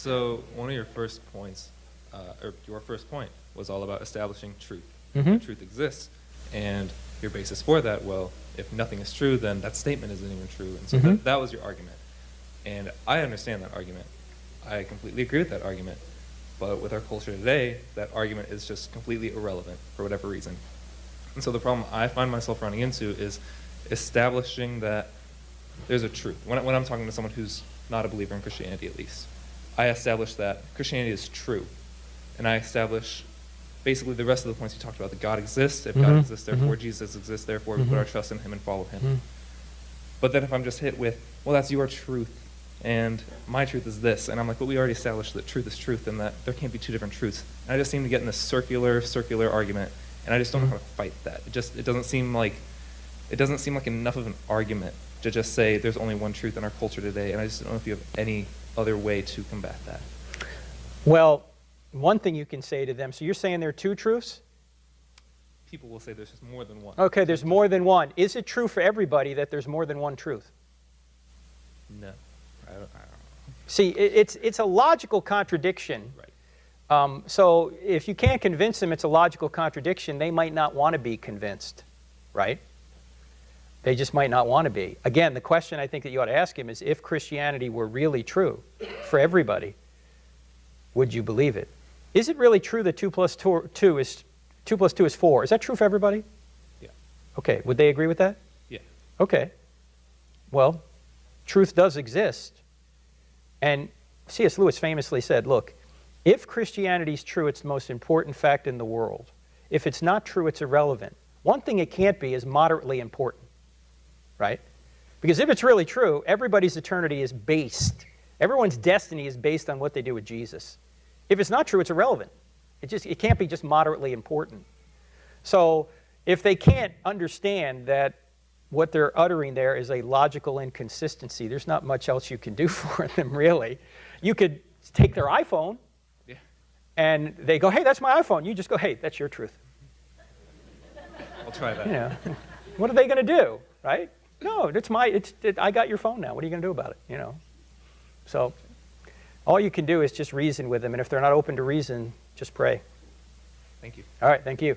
So one of your first points, or your first point, was all about establishing truth. Mm-hmm. Truth exists, and your basis for that, well, if nothing is true, then that statement isn't even true. And so Mm-hmm. that was your argument. And I understand that argument. I completely agree with that argument. But with our culture today, that argument is just completely irrelevant for whatever reason. And so the problem I find myself running into is establishing that there's a truth. When I'm talking to someone who's not a believer in Christianity, at least, I establish that Christianity is true. And I establish basically the rest of the points you talked about, that God exists. If God exists, therefore Jesus exists. Therefore, we put our trust in him and follow him. But then if I'm just hit with, well, that's your truth, and my truth is this, and I'm like, well, we already established that truth is truth, and that there can't be two different truths. And I just seem to get in this circular argument, and I just don't know how to fight that. It doesn't seem like enough of an argument to just say there's only one truth in our culture today, and I just don't know if you have any other way to combat that. Well, one thing you can say to them, so you're saying there are two truths? People will say there's just more than one. Okay, there's more than one. Is it true for everybody that there's more than one truth? No. I don't. See, it's a logical contradiction. Right. So if you can't convince them it's a logical contradiction, they might not want to be convinced, right? They just might not want to be. Again, the question I think that you ought to ask him is, if Christianity were really true for everybody, would you believe it? Is it really true that 2 plus 2 is 4? Is that true for everybody? Yeah. Okay, would they agree with that? Yeah. Okay. Well, truth does exist. And C.S. Lewis famously said, look, if Christianity is true, it's the most important fact in the world. If it's not true, it's irrelevant. One thing it can't be is moderately important, right? Because if it's really true, everybody's eternity is based, everyone's destiny is based on what they do with Jesus. If it's not true, it's irrelevant. It can't be just moderately important. So if they can't understand that what they're uttering there is a logical inconsistency, there's not much else you can do for them, really. You could take their iPhone, Yeah. and they go, hey, that's my iPhone. You just go, hey, that's your truth. I'll try that. You know, what are they going to do, right? No, I got your phone now. What are you going to do about it, you know? So all you can do is just reason with them, and if they're not open to reason, just pray. Thank you. All right, thank you.